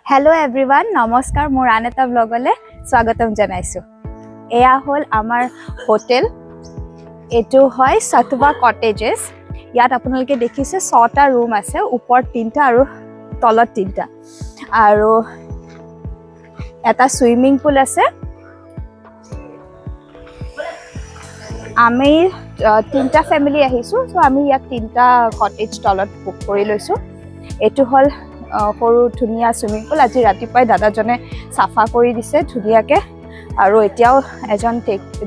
hello everyone नमस्कार मोर आन एटा ब्लगले स्वागतम जनाइছো एया हल आमार होटेल एटू है सतवा कटेजेस यात आपनालोके देखिसे 6टा रूम आछे ऊपर 3टा और तলত 3टा और एटा सुइमिंग पूल आछे आमी 3टा फैमिली आहिसु सो आमी यात 3टा कटेज तলত बुक करि लैसु एटू हल सरू धुनिया सुइमिंग पूल आज रातिपुवाई दादाजने साफा कर दिसे धुनियाके और एतियाओ एजन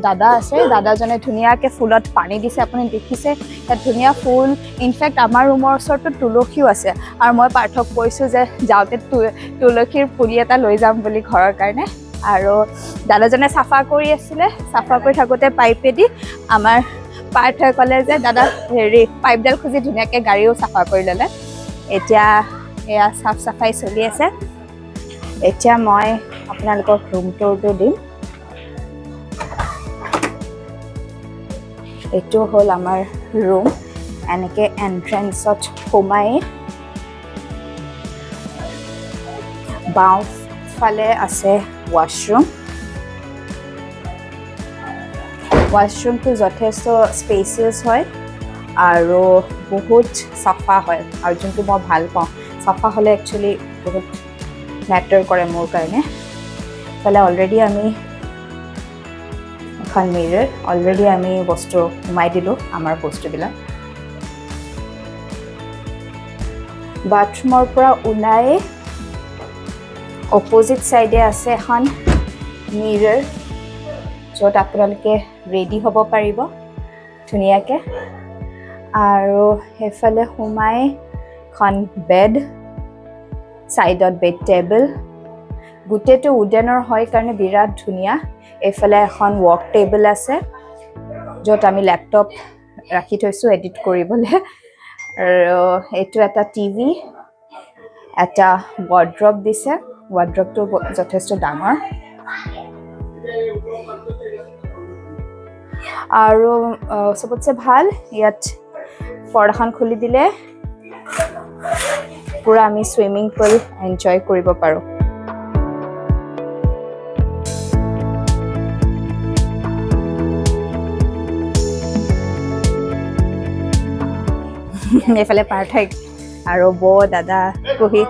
दादा आछे दादाजने धुनियाके फुलत पानी दिसे आपुनि देखिसे तात धुनिया फुल इनफेक्ट आमार रूমৰ ওচৰটো तुलसीও আছে और मैं पार्थक কৈছো যে যাওতে तुलसीर पुली এটা লৈ যাম বুলি ঘৰৰ কাৰণে और दादाजने साफा কৰি আছিলে साफा কৰি থাকোতে পাইপেদি आमार पार्थই কলে যে দাদা হেৰি পাইপডাল খুজি ধুনিয়াকে গাড়ীও साफा কৰি ললে এতিয়া एया साफ सफाई चलि आछे एतिया मैं आपनालोকক रूम टूरটো दिम एटू हल आमार रूम एनेके एंट्रेंसत सोमाई बाउ फाले आछे वाशरूम तो यथेष्ट स्पेसियस है और बहुत साफा है और जो मैं भल पाँ साफा हले एक्चुअली बहुत मैटर करे मोर कारणे पहले अलरेडी आमी एखन मिरर अलरेडी आमी बस्तु सोमाई दिलो आमार बस्तुबिला बाथरूমৰ পৰা ওলাই অপোজিট সাইডে আছে এখন মিरर য'ত আপোনালোকে ৰেডি হ'ব পাৰিব ধুনিয়াকে আৰু হেফালে সোমাই এখন बेड साइडत बेड टेबल गोटेটো উডেনৰ হয় কাৰণে বিৰাট ধুনিয়া এফালে এখন ওয়াৰ্ক টেবল আছে য'ত আমি ল্যাপটপ ৰাখি থৈছো এডিট কৰিবলে আৰু এটো এটা টিভি এটা ওয়াৰ্ড্ৰব দিছে ওয়াৰ্ড্ৰবটো যথেষ্ট ডাঙৰ আৰু সবতছে ভাল ইয়াত পৰ্দাখন খুলি দিলে पूरा आमी स्विमिंग पूल एन्जॉय करिब पारो एफाले पार्थक आरो बो दादा कुही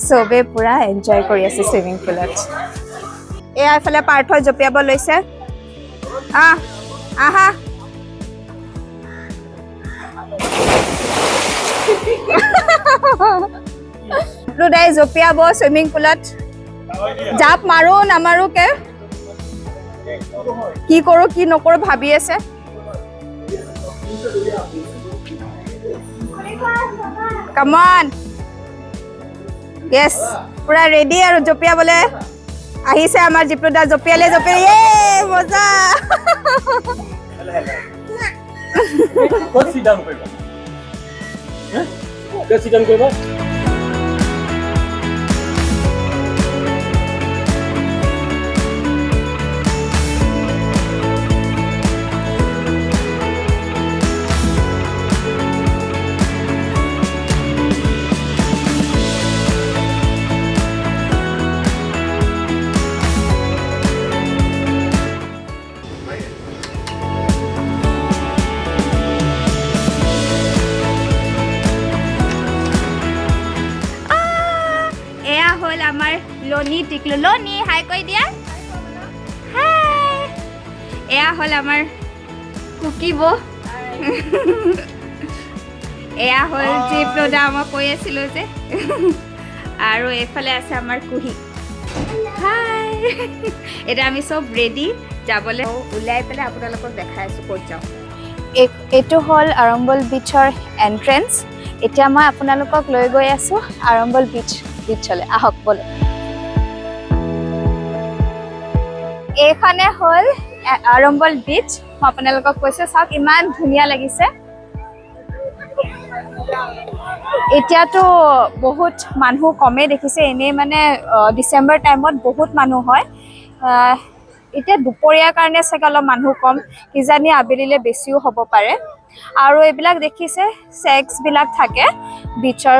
सबे पूरा एन्जॉय करि आसे स्विमिंग पूलत ए एफाले पार्थ जपियाब लैसे आहा रुदाई जपियाब स्विमिंग पूलत जाप मारो नामारो के की करो की नकरो भाबी আছে कम ऑन यस पूरा रेडी और जपिया बोले আহিছে আমার জিপ্লুদা জপিয়ালে জপিয়ে মজা কত সিট ডাউন কইবা হ্যাঁ কত সিট ডাউন কইবা लोनी टिकलो लोनी हाय कई दिया हाय एया हल आमार कुकी बो एया हल जिप्लोदा आमा कई आसिलो जे आरो एफाले आछे आमार कुही हाय एटा आमी सब रेडी जाबले उलाई पेले आपनालोকক देखाइ आछो कत जाऊ एटु हल आरम्बल बीचर एंट्रेंस एटा मैं आपनालोকক লৈ গৈ আছো आरम्बल बीचले आहक बोले एखाने हल आरम्बल बीच मैं आपनालोকক কৈছো চাওক ইমান ধুনিয়া লাগিছে এতিয়াতো বহুত মানুহ কমে দেখিছে এনে মানে ডিসেম্বৰ টাইমত বহুত মানুহ হয় এতিয়া দুপৰীয়াৰ কাৰণে চাগে অলপ মানুহ কম কিজানি আবেলিলে বেছিও হ'ব পাৰে আৰু এইবিলাক দেখিছে সেক্স বিলাক থাকে बीचर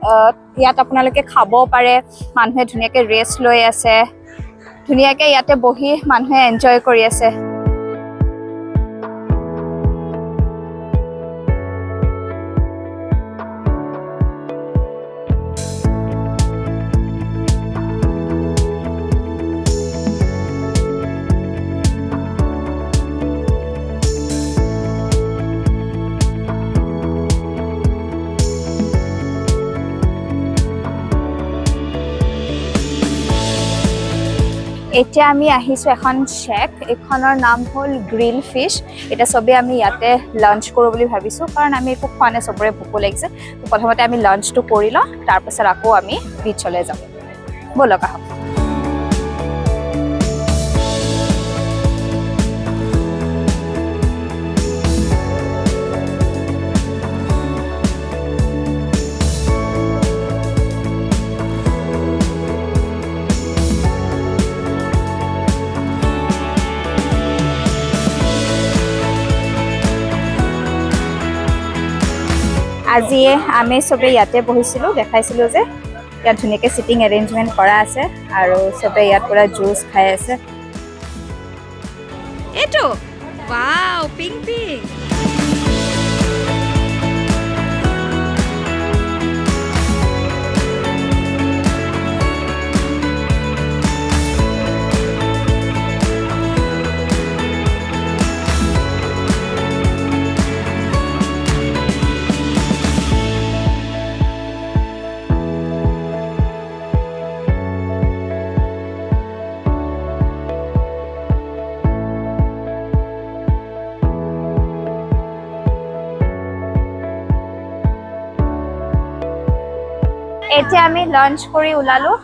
ইয়াত আপোনালোকে খাব পাৰে মানুহে ধুনীয়াকৈ ৰেষ্ট লৈ আছে ধুনীয়াকৈ ইয়াতে বহি মানুহে এনজয় কৰি আছে এতিয়া আমি আহিছোঁ এখন শেক এইখনৰ নাম হ'ল গ্ৰিল ফিছ এটা চবেই আমি ইয়াতে লাঞ্চ কৰোঁ বুলি ভাবিছোঁ কাৰণ আমি একো খোৱা নাই চবৰে ভোকো লাগিছে তো প্ৰথমতে আমি লাঞ্চটো কৰি লওঁ তাৰপাছত আকৌ আমি বিচলৈ যাম ব'লক আহক আজি আমি চবে ইয়াতে বহিছিলোঁ দেখাইছিলোঁ যে ইয়াত ধুনীয়াকৈ চিটিং এৰেঞ্জমেণ্ট কৰা আছে আৰু চবে ইয়াত পুৰা জুচ খাই আছে এইটো ৱাও পিংক পিংক এতিয়া আমি লাঞ্চ কৰি ওলালোঁ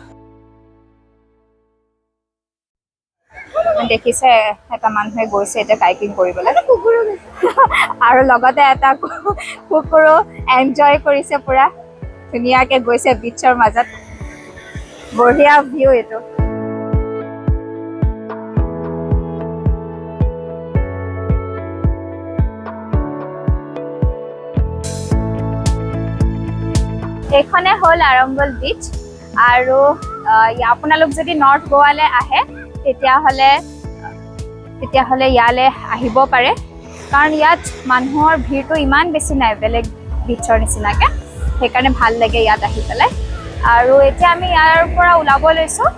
দেখিছে এটা মানুহে গৈছে এতিয়া কাইকিং কৰিবলৈ আৰু লগতে এটা কুকুৰো এনজয় কৰিছে পুৰা ধুনীয়াকৈ গৈছে বিচৰ মাজত বঢ়িয়া ভিউ এইটো এইখনে হ'ল আৰম্বল বিচ আৰু আপোনালোক যদি নৰ্থ গোৱালৈ আহে তেতিয়াহ'লে ইয়ালৈ আহিব পাৰে কাৰণ ইয়াত মানুহৰ ভিৰটো ইমান বেছি নাই বেলেগ বিচৰ নিচিনাকৈ সেইকাৰণে ভাল লাগে ইয়াত আহি পেলাই আৰু এতিয়া আমি ইয়াৰ পৰা ওলাব লৈছোঁ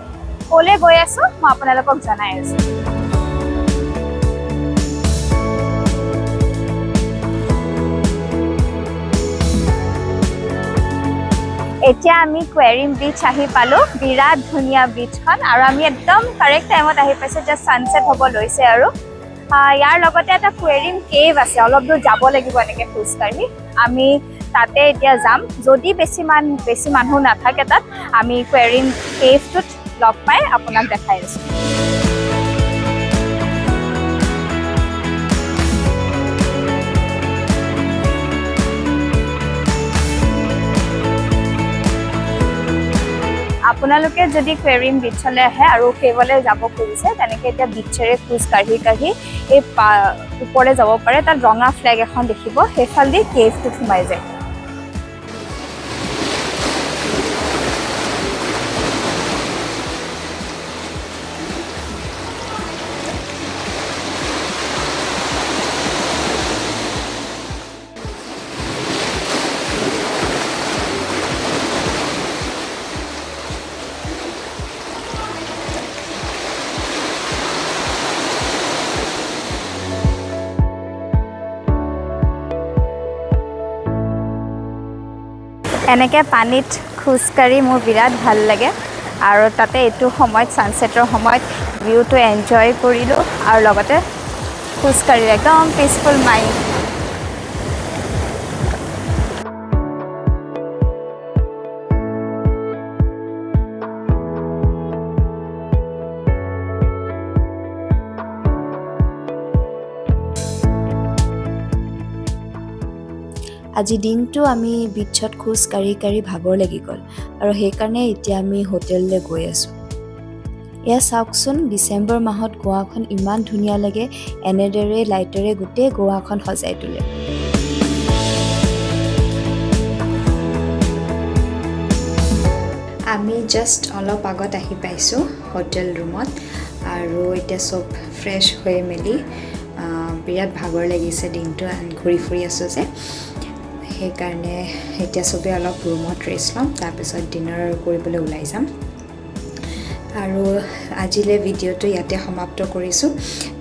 ক'লৈ গৈ আছোঁ মই আপোনালোকক জনাই আছোঁ এতিয়া আমি কুৱেৰিম বিচ আহি পালোঁ বিৰাট ধুনীয়া বিচখন আৰু আমি একদম কাৰেক্ট টাইমত আহি পাইছোঁ জাষ্ট ছানছেট হ'ব লৈছে আৰু ইয়াৰ লগতে এটা কুৱেৰিম কেভ আছে অলপ দূৰ যাব লাগিব এনেকৈ খোজকাঢ়ি আমি তাতে এতিয়া যাম যদি বেছি মানুহ নাথাকে তাত আমি কুৱেৰিম কেভটোত লগ পাই আপোনাক দেখাই আছোঁ আপোনালোকে যদি কুৱেৰিম বিচলৈ আহে আৰু কেৱলৈ যাব খুজিছে তেনেকৈ এতিয়া বিচেৰে খোজ কাঢ়ি এই ওপৰলৈ যাব পাৰে তাত ৰঙা ফ্লেগ এখন দেখিব সেইফালেদি কেভটোত সোমাই যায় এনেকৈ পানীত খোজকাঢ়ি মোৰ বিৰাট ভাল লাগে আৰু তাতে এইটো সময়ত ছানছেটৰ সময়ত ভিউটো এনজয় কৰিলোঁ আৰু লগতে খোজকাঢ়ি একদম পিচফুল মাইণ্ড আজি দিনটো আমি বিচত খোজ কাঢ়ি ভাগৰ লাগি গ'ল আৰু সেইকাৰণে এতিয়া আমি হোটেললৈ গৈ আছোঁ এয়া চাওকচোন ডিচেম্বৰ মাহত গোৱাখন ইমান ধুনীয়া লাগে এনেদৰে লাইটেৰে গোটেই গোৱাখন সজাই তোলে আমি জাষ্ট অলপ আগত আহি পাইছোঁ হোটেল ৰুমত আৰু এতিয়া চব ফ্ৰেছ হৈ মেলি বিৰাট ভাগৰ লাগিছে দিনটো ঘূৰি ফুৰি আছোঁ যে সেইকাৰণে এতিয়া চবে অলপ ৰুমত ৰেষ্ট ল'ম তাৰপিছত ডিনাৰ কৰিবলৈ ওলাই যাম আৰু আজিলে ভিডিঅ'টো ইয়াতে সমাপ্ত কৰিছোঁ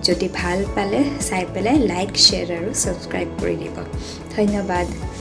যদি ভাল পালে চাই পেলাই লাইক শ্বেয়াৰ আৰু ছাবস্ক্ৰাইব কৰি দিব ধন্যবাদ